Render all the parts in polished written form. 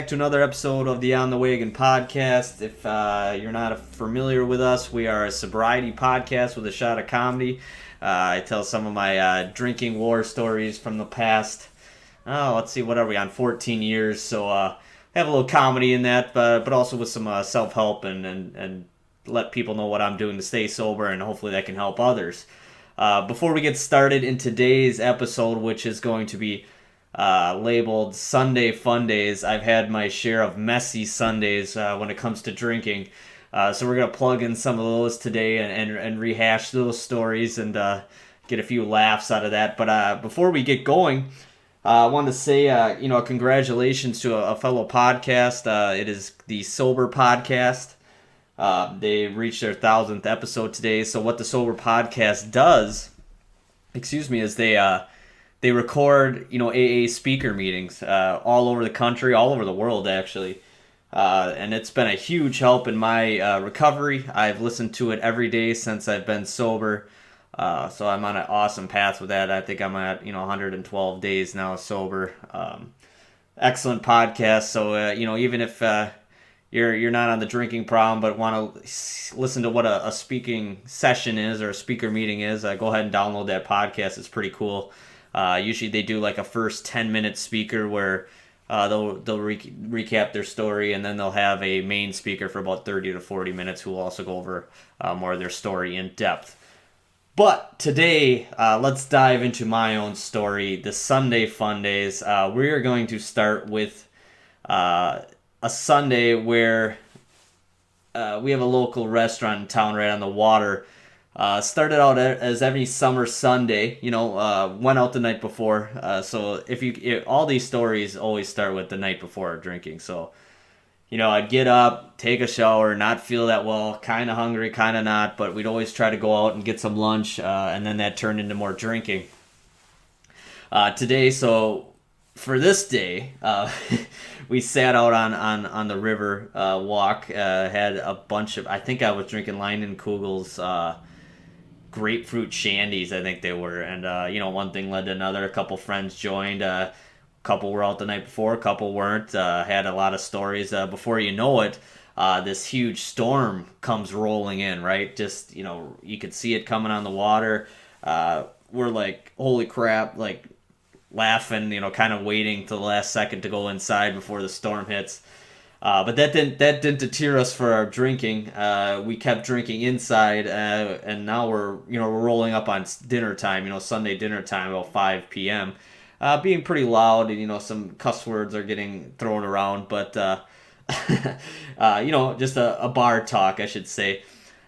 back to another episode of the On the Wagon podcast. If you're not familiar with us, we are a sobriety podcast with a shot of comedy. I tell some of my drinking war stories from the past. Let's see, what are we on? 14 years. So have a little comedy in that, but also with some self-help and let people know what I'm doing to stay sober, and hopefully that can help others. Before we get started in today's episode, which is going to be labeled Sunday Fundays, I've had my share of messy Sundays when it comes to drinking. So we're going to plug in some of those today and rehash those stories and get a few laughs out of that. But before we get going, I want to say, congratulations to a fellow podcast. It is the Sober Podcast. They reached their 1,000th episode today. So what the Sober Podcast does, is they record, AA speaker meetings all over the country, all over the world, actually. And it's been a huge help in my recovery. I've listened to it every day since I've been sober. So I'm on an awesome path with that. I think I'm at, 112 days now sober. Excellent podcast. So, even if you're not on the drinking problem but want to listen to what a speaking session is or a speaker meeting is, go ahead and download that podcast. It's pretty cool. Usually they do like a first 10-minute speaker where they'll recap their story, and then they'll have a main speaker for about 30 to 40 minutes who will also go over more of their story in depth. But today, let's dive into my own story, the Sunday Fundays. We are going to start with a Sunday where we have a local restaurant in town right on the water. Started out as every summer Sunday, went out the night before. So if all these stories always start with the night before drinking. So, I'd get up, take a shower, not feel that well, kind of hungry, kind of not, but we'd always try to go out and get some lunch, and then that turned into more drinking. Today, so for this day, we sat out on the river walk, had a bunch of, I think I was drinking Leinenkugel's grapefruit shandies, I think they were, and one thing led to another. A couple friends joined, a couple were out the night before, a couple weren't. Had a lot of stories. Before you know it, this huge storm comes rolling in, right? Just, you could see it coming on the water. We're like, holy crap, like laughing, kind of waiting till the last second to go inside before the storm hits. But that didn't deter us for our drinking. We kept drinking inside, and now we're rolling up on dinner time. Sunday dinner time about 5 p.m. Being pretty loud, and some cuss words are getting thrown around, but just a bar talk, I should say.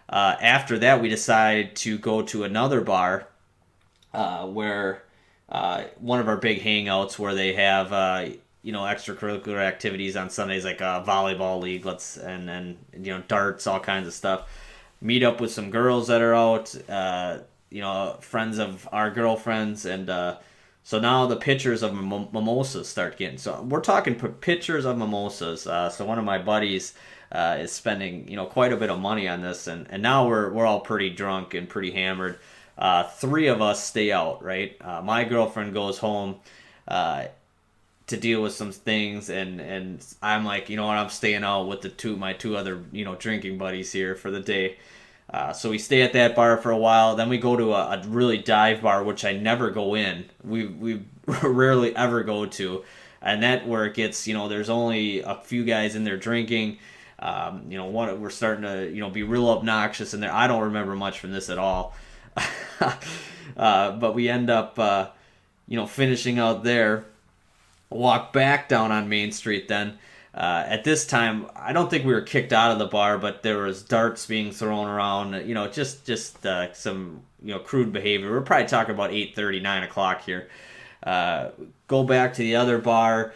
After that, we decided to go to another bar, where one of our big hangouts where they have extracurricular activities on Sundays, like volleyball league, and darts, all kinds of stuff. Meet up with some girls that are out, friends of our girlfriends, and so now the pitchers of mimosas start getting. So we're talking pitchers of mimosas. So one of my buddies is spending quite a bit of money on this, and now we're all pretty drunk and pretty hammered. Three of us stay out, right? My girlfriend goes home to deal with some things, and I'm like, I'm staying out with my two other drinking buddies here for the day. So we stay at that bar for a while. Then we go to a really dive bar, which I never go in. We rarely ever go to, and that where it gets there's only a few guys in there drinking. We're starting to be real obnoxious in there. I don't remember much from this at all, but we end up finishing out there. Walk back down on Main Street then. At this time, I don't think we were kicked out of the bar, but there was darts being thrown around, just some, crude behavior. We're probably talking about 8:30, 9 o'clock here. Go back to the other bar,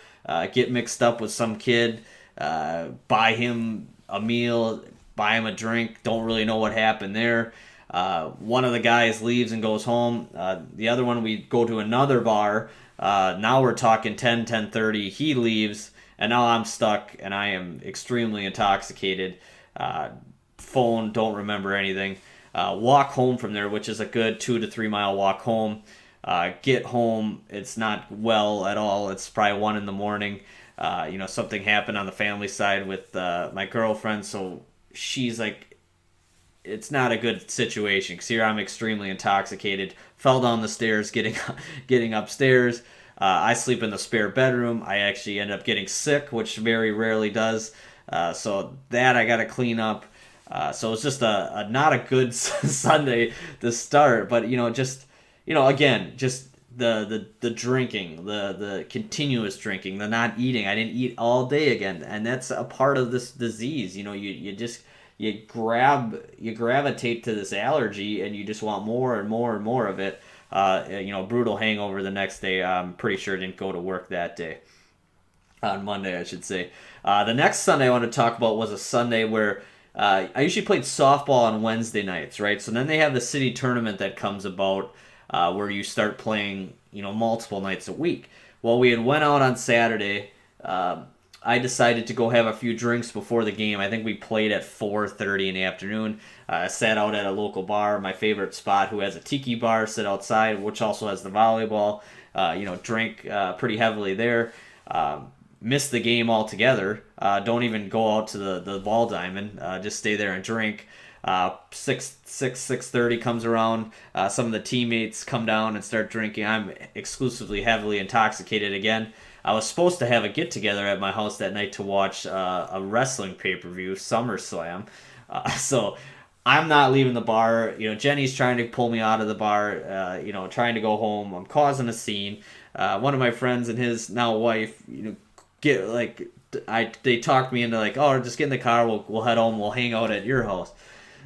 get mixed up with some kid, buy him a meal, buy him a drink, don't really know what happened there. One of the guys leaves and goes home. The other one, we go to another bar. Now we're talking 10:30. He leaves, and now I'm stuck, and I am extremely intoxicated. Phone, don't remember anything. Walk home from there, which is a good 2 to 3 mile walk home. Get home, it's not well at all. It's probably 1 in the morning. Something happened on the family side with my girlfriend, so she's like, it's not a good situation because here I'm extremely intoxicated. Fell down the stairs, getting upstairs. I sleep in the spare bedroom. I actually end up getting sick, which very rarely does. So that I got to clean up. So it's just a not a good Sunday to start. But again, just the drinking, the continuous drinking, the not eating. I didn't eat all day again, and that's a part of this disease. You gravitate to this allergy, and you just want more and more and more of it. Brutal hangover the next day. I'm pretty sure I didn't go to work that day. On Monday, I should say. The next Sunday I want to talk about was a Sunday where I usually played softball on Wednesday nights, right? So then they have the city tournament that comes about where you start playing, multiple nights a week. Well, we had went out on Saturday. I decided to go have a few drinks before the game. I think we played at 4:30 in the afternoon. I sat out at a local bar, my favorite spot, who has a tiki bar, sit outside, which also has the volleyball. Drank pretty heavily there. Missed the game altogether. Don't even go out to the ball diamond. Just stay there and drink. 6:30 comes around. Some of the teammates come down and start drinking. I'm exclusively heavily intoxicated again. I was supposed to have a get together at my house that night to watch a wrestling pay-per-view, SummerSlam. So I'm not leaving the bar. Jenny's trying to pull me out of the bar. Trying to go home. I'm causing a scene. One of my friends and his now wife, they talked me into like, oh, just get in the car. We'll head home. We'll hang out at your house.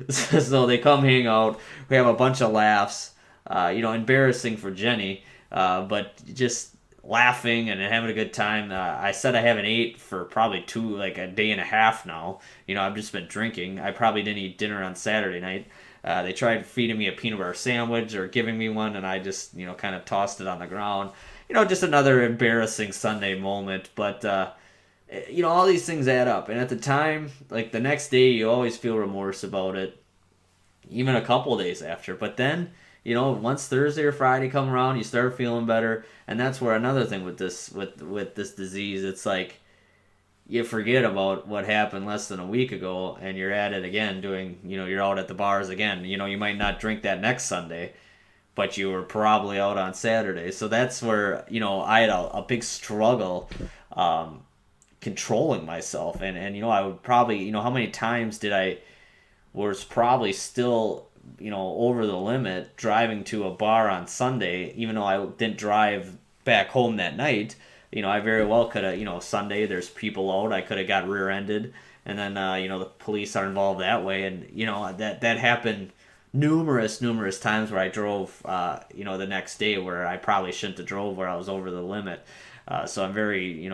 So they come hang out. We have a bunch of laughs. Embarrassing for Jenny, but just laughing and having a good time. I said I haven't ate for probably a day and a half now. I've just been drinking. I probably didn't eat dinner on Saturday night. They tried feeding me a peanut butter sandwich or giving me one, and I just, kind of tossed it on the ground. Just another embarrassing Sunday moment. But, all these things add up. And at the time, like the next day, you always feel remorse about it, even a couple days after. But then, once Thursday or Friday come around, you start feeling better. And that's where another thing with this disease, it's like you forget about what happened less than a week ago, and you're at it again doing, you're out at the bars again. You might not drink that next Sunday, but you were probably out on Saturday. So that's where, I had a big struggle controlling myself. And I would probably, how many times was probably still, over the limit driving to a bar on Sunday, even though I didn't drive back home that night. I very well could have, Sunday there's people out, I could have got rear-ended, and then, the police are involved that way. And, that happened numerous times where I drove, the next day where I probably shouldn't have drove, where I was over the limit. So I'm very,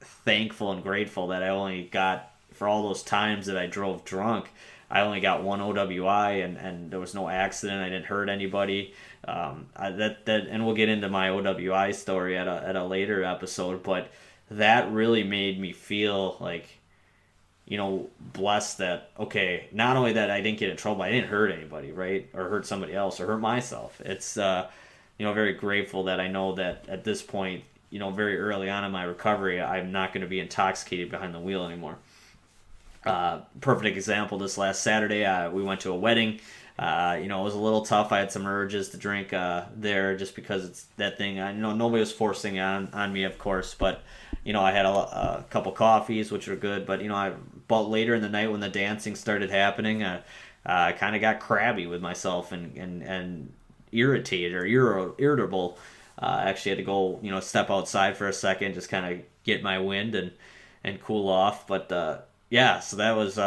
thankful and grateful that I only got, for all those times that I drove drunk, I only got one OWI, and there was no accident. I didn't hurt anybody. And we'll get into my OWI story at a later episode. But that really made me feel like, blessed that, okay, not only that I didn't get in trouble, I didn't hurt anybody, right, or hurt somebody else, or hurt myself. It's very grateful that I know that at this point, very early on in my recovery, I'm not going to be intoxicated behind the wheel anymore. Perfect example, this last Saturday, we went to a wedding. It was a little tough. I had some urges to drink there just because it's that thing. Nobody was forcing it on me, of course, but, I had a couple coffees, which were good, but, about later in the night when the dancing started happening, I kind of got crabby with myself and irritated or irritable. I actually had to go, step outside for a second, just kind of get my wind and cool off, but, so that was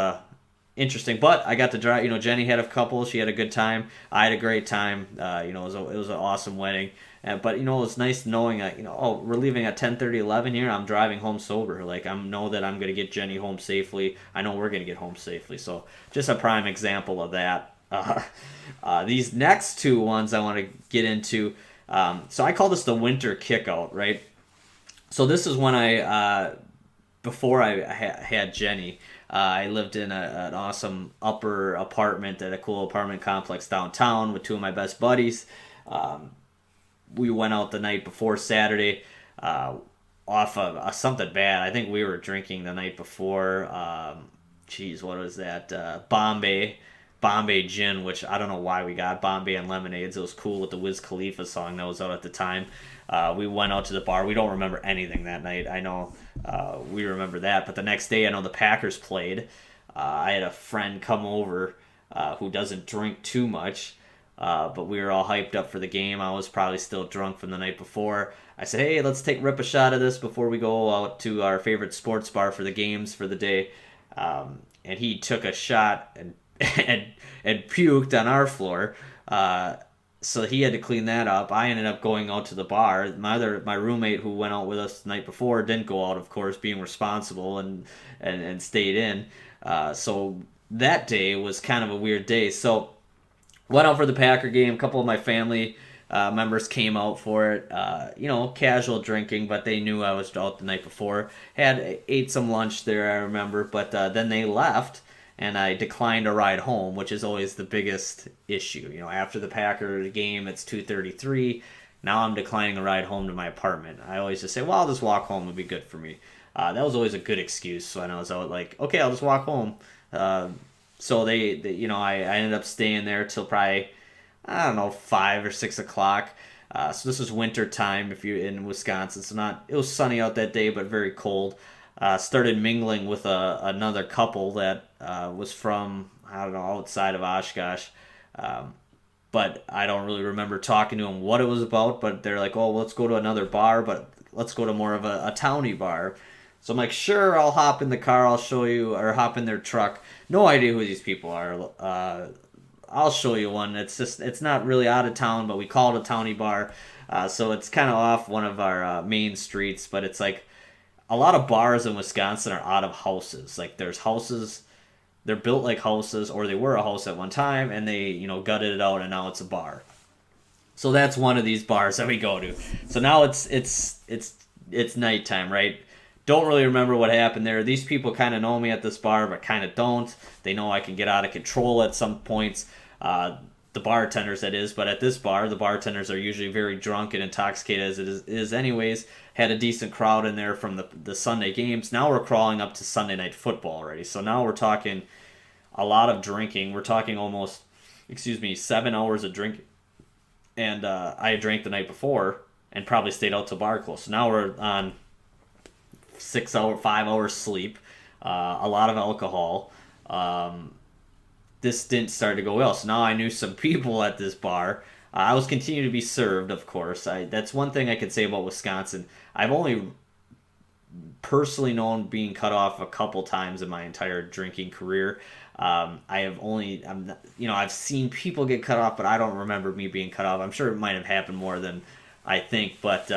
interesting. But I got to drive. Jenny had a couple. She had a good time. I had a great time. It was an awesome wedding. But it was nice knowing that we're leaving at 10:30, 11 here. I'm driving home sober. Like I know that I'm gonna get Jenny home safely. I know we're gonna get home safely. So just a prime example of that. These next two ones I want to get into. So I call this the winter kickout, right? So this is when before I had Jenny, I lived in an awesome upper apartment at a cool apartment complex downtown with two of my best buddies. We went out the night before Saturday. off of something bad. I think we were drinking the night before. What was that? Bombay gin, which I don't know why we got Bombay and lemonades. It was cool with the Wiz Khalifa song that was out at the time. We went out to the bar. We don't remember anything that night. I know we remember that, but the next day I know the Packers played. I had a friend come over who doesn't drink too much, but we were all hyped up for the game. I was probably still drunk from the night before. I said, hey, let's rip a shot of this before we go out to our favorite sports bar for the games for the day. And he took a shot and and puked on our floor. So he had to clean that up. I ended up going out to the bar. My roommate who went out with us the night before didn't go out, of course, being responsible and stayed in. So that day was kind of a weird day. So went out for the Packer game. A couple of my family members came out for it. Casual drinking, but they knew I was out the night before. Ate some lunch there, I remember, but then they left, and I declined a ride home, which is always the biggest issue. After the Packer game, it's 2:33. Now I'm declining a ride home to my apartment. I always just say, well, I'll just walk home. It'll be good for me. That was always a good excuse when I was out, like, okay, I'll just walk home. So I ended up staying there till probably, I don't know, 5 or 6 o'clock. So this was winter time if you're in Wisconsin. It was sunny out that day, but very cold. Started mingling with another couple that was from, I don't know, outside of Oshkosh. But I don't really remember talking to them what it was about, but they're like, oh, let's go to another bar, but let's go to more of a towny bar. So I'm like, sure, I'll hop in the car, I'll show you, or hop in their truck. No idea who these people are. I'll show you one. It's not really out of town, but we call it a towny bar. So it's kind of off one of our main streets, but it's like a lot of bars in Wisconsin are out of houses. Like there's houses, they're built like houses, or they were a house at one time, and they gutted it out, and now it's a bar. So that's one of these bars that we go to. So now it's nighttime, right? Don't really remember what happened there. These people kind of know me at this bar, but kind of don't. They know I can get out of control at some points. The bartenders, that is. But at this bar, the bartenders are usually very drunk and intoxicated as it is anyways. Had a decent crowd in there from the Sunday games. Now we're crawling up to Sunday night football already. So now we're talking a lot of drinking. We're talking almost, 7 hours of drinking. And I drank the night before and probably stayed out till bar close. So now we're on 5 hours sleep, a lot of alcohol. This didn't start to go well. So now I knew some people at this bar. I was continuing to be served, of course. That's one thing I could say about Wisconsin. I've only personally known being cut off a couple times in my entire drinking career. I've seen people get cut off, but I don't remember me being cut off. I'm sure it might have happened more than I think, but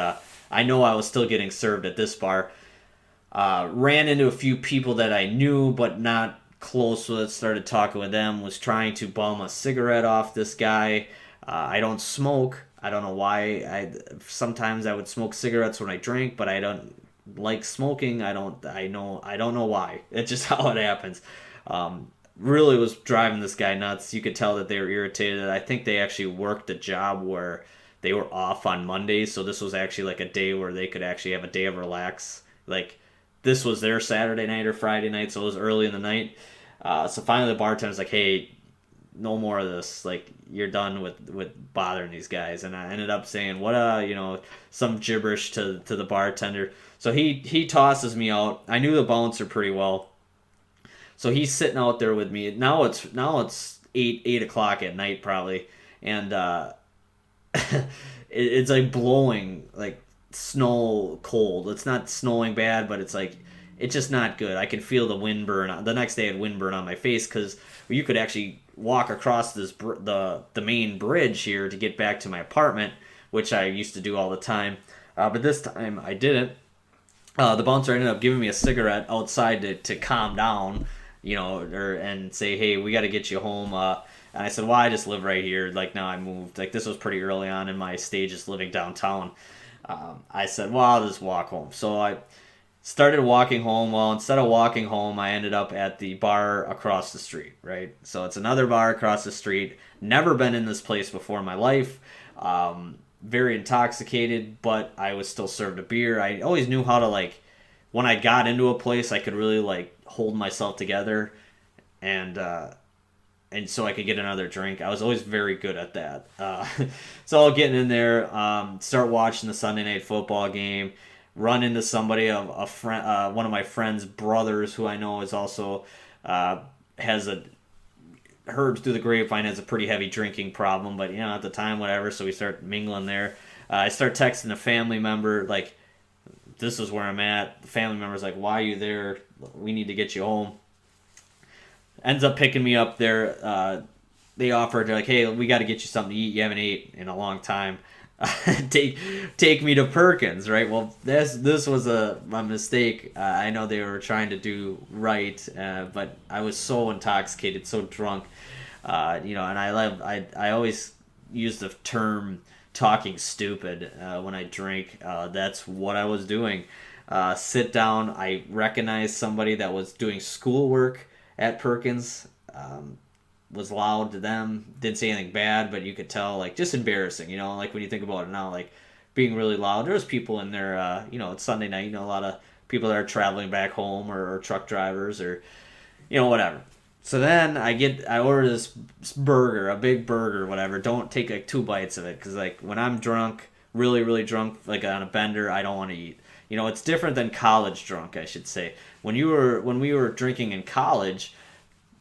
I know I was still getting served at this bar. Ran into a few people that I knew but not close with, started talking with them, was trying to bum a cigarette off this guy. I don't smoke. I don't know why. Sometimes I would smoke cigarettes when I drink, but I don't like smoking. I don't know why. It's just how it happens. Really was driving this guy nuts. You could tell that they were irritated. I think they actually worked a job where they were off on Mondays, so this was actually like a day where they could actually have a day of relax. Like, this was their Saturday night or Friday night, so it was early in the night. So finally the bartender's like, hey, no more of this. Like, you're done with bothering these guys. And I ended up saying, some gibberish to the bartender. So he tosses me out. I knew the bouncer pretty well. So he's sitting out there with me. Now it's 8 o'clock at night probably. And it's like blowing, like, snow cold. It's not snowing bad, but it's like, it's just not good. I can feel the wind burn. The next day I had wind burn on my face because you could actually walk across the main bridge here to get back to my apartment, which I used to do all the time. But this time I didn't. The bouncer ended up giving me a cigarette outside to calm down, and say, hey, we got to get you home. And I said, well, I just live right here. Like, now I moved. Like, this was pretty early on in my stages living downtown. I said, well, I'll just walk home. So I started walking home. Well, instead of walking home, I ended up at the bar across the street, right? So it's another bar across the street. Never been in this place before in my life. very intoxicated, but I was still served a beer. I always knew how to, like, when I got into a place, I could really, like, hold myself together, and so I could get another drink. I was always very good at that. So getting in there, start watching the Sunday night football game, run into somebody, a friend, one of my friend's brothers, who I know is also has a heard through the grapevine has a pretty heavy drinking problem, but at the time, whatever. So we start mingling there. I start texting a family member, like, this is where I'm at. The family member's like, why are you there? We need to get you home. Ends up picking me up there. They offered, like, hey, we got to get you something to eat. You haven't ate in a long time. take me to Perkins, right? Well, this was a mistake. I know they were trying to do right, but I was so intoxicated, so drunk, and I always use the term talking stupid when I drink. That's what I was doing. Sit down. I recognized somebody that was doing schoolwork at Perkins. Was loud to them, didn't say anything bad, but you could tell, like, just embarrassing, like when you think about it now, like, being really loud. There was people in there, it's Sunday night, a lot of people that are traveling back home, or truck drivers, or, whatever. So then I order this burger, a big burger, whatever. Don't take, like, 2 bites of it, because, like, when I'm drunk, really, really drunk, like on a bender, I don't want to eat. It's different than college drunk, I should say. When we were drinking in college,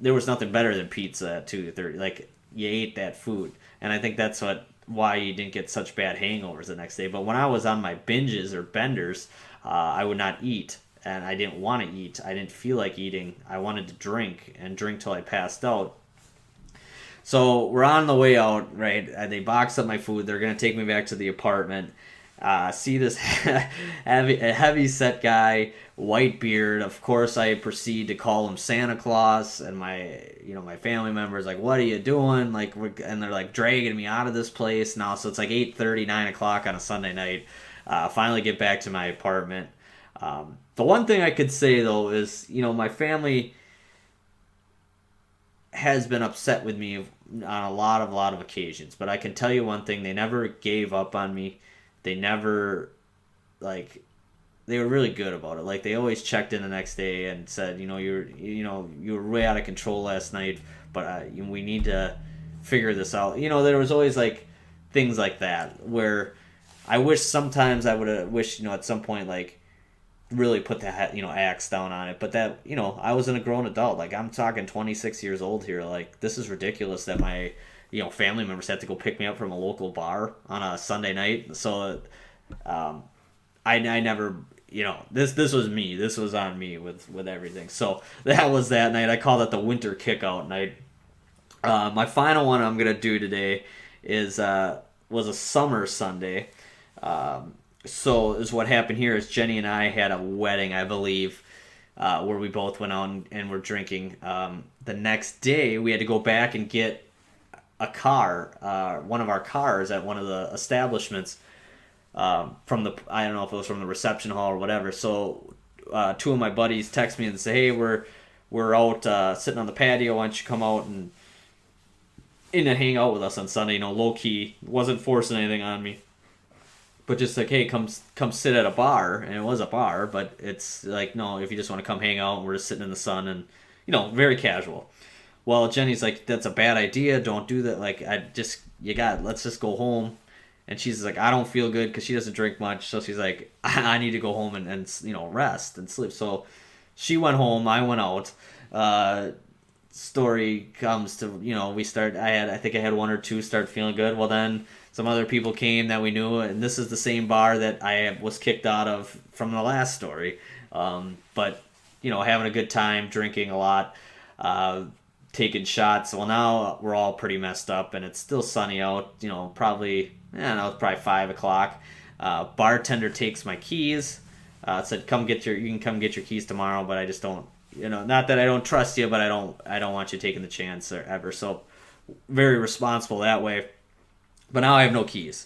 there was nothing better than pizza at 2:30. Like, you ate that food, and I think that's why you didn't get such bad hangovers the next day. But when I was on my binges or benders, I would not eat, and I didn't want to eat. I didn't feel like eating. I wanted to drink till I passed out. So we're on the way out, right? They box up my food. They're gonna take me back to the apartment. See this heavy set guy, white beard. Of course, I proceed to call him Santa Claus, and my family members like, "What are you doing?" Like, and they're like dragging me out of this place now. So it's like 8:30, 9 o'clock on a Sunday night. Finally get back to my apartment. The one thing I could say though is, my family has been upset with me on a lot of occasions, but I can tell you one thing: they never gave up on me. They never, like, they were really good about it. Like, they always checked in the next day and said, you were way out of control last night, but we need to figure this out. There was always, like, things like that where I wish sometimes I would have wished, at some point, like, really put the axe down on it. But that, I wasn't a grown adult. Like, I'm talking 26 years old here. Like, this is ridiculous that my family members had to go pick me up from a local bar on a Sunday night. So, I never, this was me. This was on me with everything. So that was that night. I call that the winter kickout night. My final one I'm gonna do today was a summer Sunday. So is what happened here is Jenny and I had a wedding, I believe, where we both went out and were drinking. The next day we had to go back and get a car, one of our cars at one of the establishments, I don't know if it was from the reception hall or whatever. So 2 of my buddies text me and say, hey, we're out sitting on the patio. Why don't you come out and hang out with us on Sunday? Low key, wasn't forcing anything on me, but just like, hey, come sit at a bar. And it was a bar, but it's like, no, if you just want to come hang out, we're just sitting in the sun and very casual. Well, Jenny's like, that's a bad idea. Don't do that. Like, let's just go home. And she's like, I don't feel good because she doesn't drink much. So she's like, I need to go home and rest and sleep. So she went home. I went out. Story comes to, I think I had 1 or 2 start feeling good. Well, then some other people came that we knew. And this is the same bar that I was kicked out of from the last story. But, having a good time, drinking a lot. Taking shots. Well, now we're all pretty messed up, and it's still sunny out. Probably, it's probably 5 o'clock. Bartender takes my keys. Said, you can come get your keys tomorrow, but I just don't, not that I don't trust you, but I don't want you taking the chance or ever. So, very responsible that way. But now I have no keys.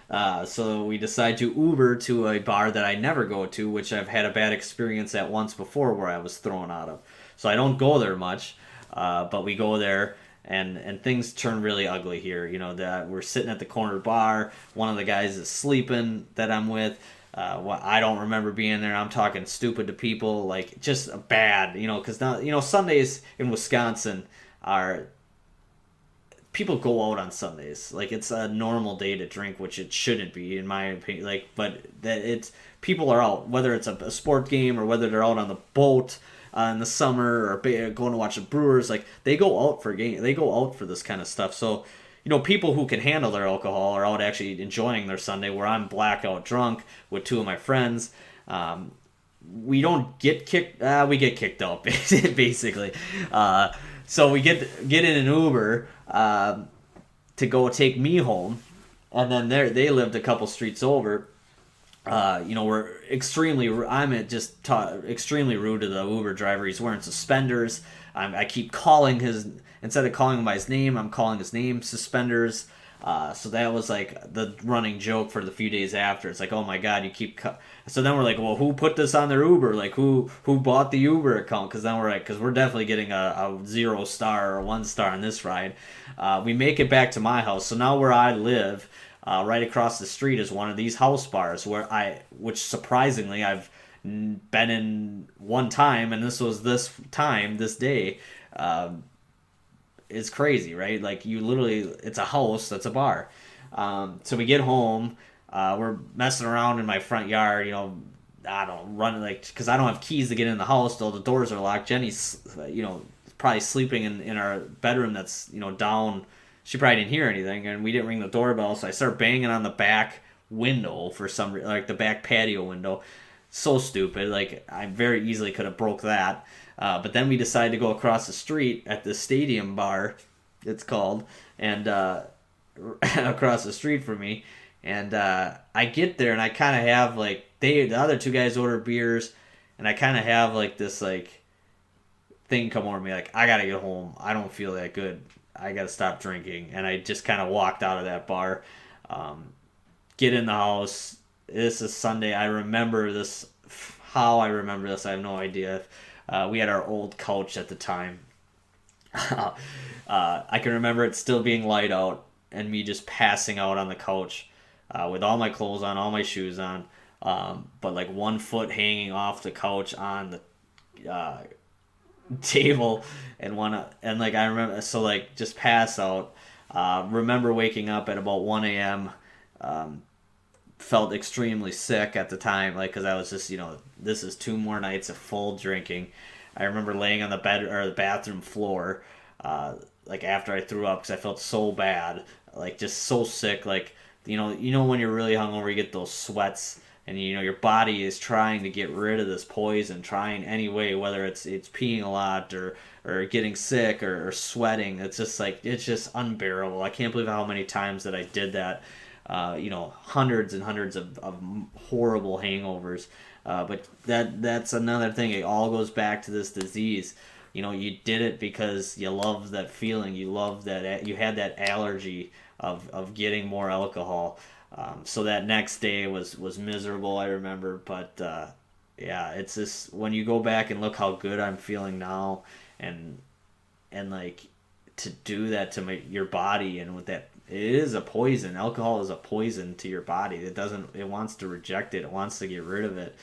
So we decide to Uber to a bar that I never go to, which I've had a bad experience at once before, where I was thrown out of. So I don't go there much. But we go there. and things turn really ugly here. That we're sitting at the corner bar. One of the guys is sleeping that I'm with. I don't remember being there. I'm talking stupid to people, like just bad. Because now Sundays in Wisconsin are people go out on Sundays. Like it's a normal day to drink, which it shouldn't be in my opinion. Like, but that it's people are out, whether it's a sport game or whether they're out on the boat in the summer or going to watch the Brewers. Like they go out for game, they go out for this kind of stuff. So, people who can handle their alcohol are out actually enjoying their Sunday. Where I'm blackout drunk with two of my friends. We don't get kicked. We get kicked out basically. So we get in an Uber to go take me home, and then they lived a couple streets over. We're extremely rude to the Uber driver. He's wearing suspenders. I keep calling instead of calling him by his name, I'm calling his name suspenders. So that was like the running joke for the few days after. It's like, oh my god, you keep. So then we're like, well, who put this on their Uber? Like, who bought the Uber account? Because then we're definitely getting a 0 star or 1 star on this ride. We make it back to my house. So now where I live, right across the street is one of these house bars which surprisingly I've been in one time, and this was this day. It's crazy, right? Like you literally, it's a house that's a bar. So we get home, we're messing around in my front yard, I don't run because I don't have keys to get in the house. Though the doors are locked. Jenny's, probably sleeping in our bedroom that's down. She probably didn't hear anything, and we didn't ring the doorbell. So I start banging on the back window for some like the back patio window. So stupid. Like I very easily could have broke that. But then we decided to go across the street at the Stadium Bar, it's called, and across the street from me. And I get there, and I kind of have like the other two guys order beers, and I kind of have like this like thing come over me, like I gotta get home. I don't feel that good. I gotta stop drinking, and I just kind of walked out of that bar. Get in the house. This is Sunday. I remember this. How I remember this, I have no idea. We had our old couch at the time. I can remember it still being light out and me just passing out on the couch with all my clothes on, all my shoes on, but like 1 foot hanging off the couch on the table, and like I remember, so like just pass out. Remember waking up at about 1 a.m. Felt extremely sick at the time, like because I was just this is 2 more nights of full drinking. I remember laying on the bed or the bathroom floor, like after I threw up because I felt so bad, like just so sick. Like when you're really hungover, you get those sweats, and your body is trying to get rid of this poison, trying anyway, whether it's peeing a lot or getting sick or sweating. It's just unbearable. I can't believe how many times that I did that. Hundreds and hundreds of horrible hangovers. But that's another thing. It all goes back to this disease. You did it because you love that feeling. You love that you had that allergy of getting more alcohol. So that next day was miserable, I remember. But yeah, it's just when you go back and look how good I'm feeling now, and like to do that to your body, and with that. It is a poison. Alcohol is a poison to your body. It wants to reject it. It wants to get rid of it.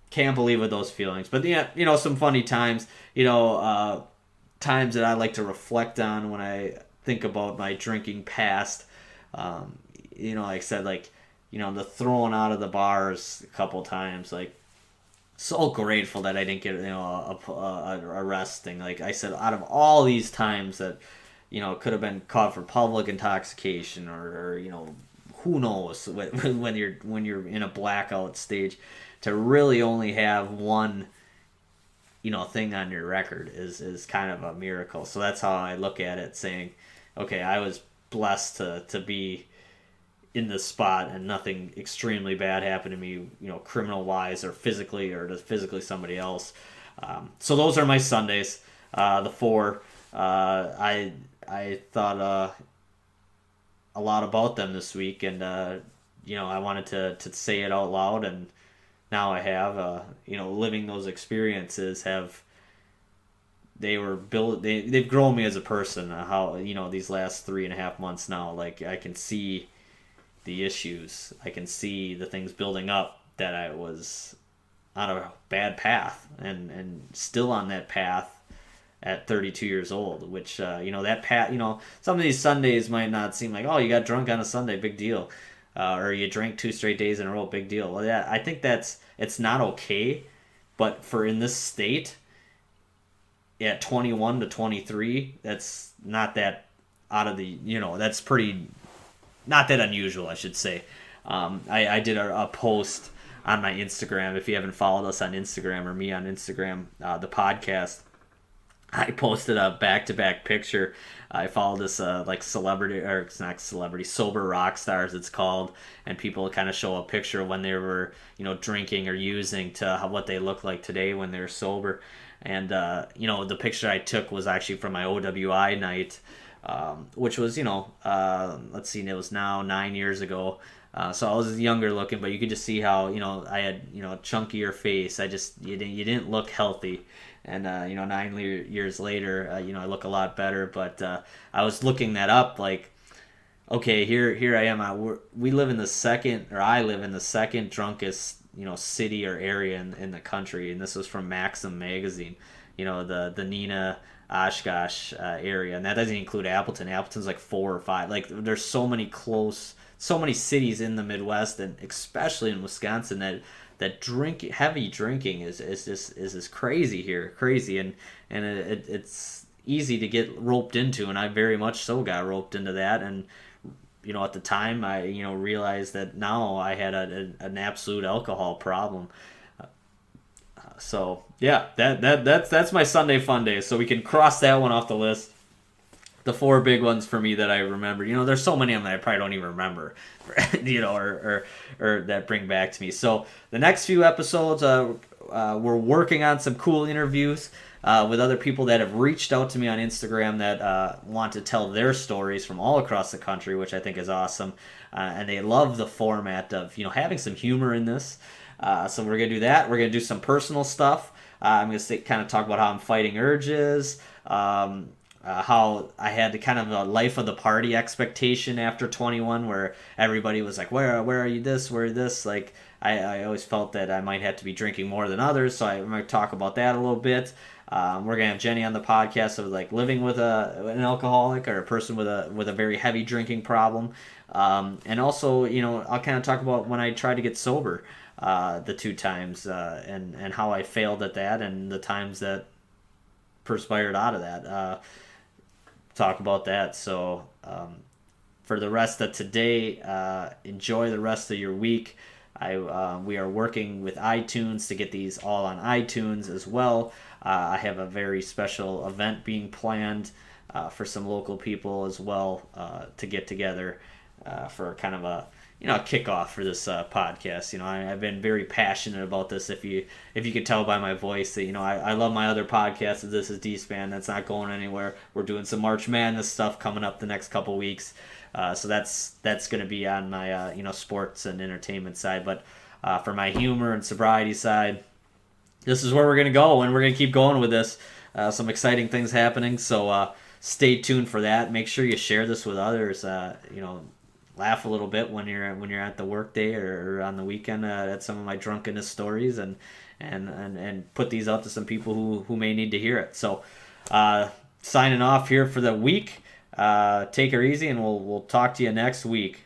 Can't believe with those feelings. But yeah, some funny times. Times that I like to reflect on when I think about my drinking past. Like I said, the throwing out of the bars a couple times. Like, so grateful that I didn't get a arresting. Like I said, out of all these times that. Could have been caught for public intoxication or who knows when you're in a blackout stage, to really only have one thing on your record is kind of a miracle. So that's how I look at it, saying, okay, I was blessed to be in this spot and nothing extremely bad happened to me, criminal wise or to physically somebody else. So those are my Sundays, the 4. I thought a lot about them this week, and I wanted to say it out loud, and now I have living those experiences have they've grown me as a person. How, these last 3.5 months now, like I can see the issues. I can see the things building up that I was on a bad path and still on that path at 32 years old, which, that path, some of these Sundays might not seem like, oh, you got drunk on a Sunday, big deal. Or you drank 2 straight days in a row, big deal. Well, yeah, I think it's not okay, but for in this state, at 21 to 23, that's not that out of the, that's pretty, not that unusual, I should say. I did a post on my Instagram. If you haven't followed us on Instagram or me on Instagram, the podcast, I posted a back-to-back picture. I follow this like celebrity, or it's not celebrity, sober rock stars it's called, and people kind of show a picture of when they were, drinking or using to what they look like today when they're sober. And the picture I took was actually from my OWI night, which was, let's see, it was now 9 years ago. So I was younger looking, but you could just see how, I had, a chunkier face. You didn't look healthy. And, 9 years later, I look a lot better. But I was looking that up, like, okay, here I am. We live in the second, or I live in the second drunkest, city or area in the country. And this was from Maxim magazine, the Nina Oshkosh area. And that doesn't include Appleton. Appleton's like 4 or 5. Like, there's so many cities in the Midwest, and especially in Wisconsin, that heavy drinking is just crazy here, and it's easy to get roped into, and I very much so got roped into that. And at the time, I realized that now I had an absolute alcohol problem. So yeah, that's my Sunday Funday. So we can cross that one off the list. The 4 big ones for me that I remember. There's so many of them that I probably don't even remember, or that bring back to me. So the next few episodes, we're working on some cool interviews with other people that have reached out to me on Instagram that want to tell their stories from all across the country, which I think is awesome. And they love the format of, having some humor in this. So we're going to do that. We're going to do some personal stuff. I'm going to kind of talk about how I'm fighting urges, how I had to kind of a life of the party expectation after 21, where everybody was like, where are you this, where this? Like, I always felt that I might have to be drinking more than others, so I'm going to talk about that a little bit. We're going to have Jenny on the podcast of like living with an alcoholic or a person with a very heavy drinking problem. And also, I'll kind of talk about when I tried to get sober the 2 times, and how I failed at that, and the times that perspired out of that. Talk about that. So for the rest of today, enjoy the rest of your week. We are working with iTunes to get these all on iTunes as well. I have a very special event being planned for some local people as well, to get together for kind of a kickoff for this podcast. I've been very passionate about this. If you could tell by my voice that I love my other podcast. This is D-Span. That's not going anywhere. We're doing some March Madness stuff coming up the next couple weeks. So that's going to be on my sports and entertainment side. But for my humor and sobriety side, this is where we're going to go, and we're going to keep going with this. Some exciting things happening. So stay tuned for that. Make sure you share this with others. Laugh a little bit when you're at the workday or on the weekend at some of my drunkenness stories, and put these out to some people who may need to hear it. So signing off here for the week. Take her easy, and we'll talk to you next week.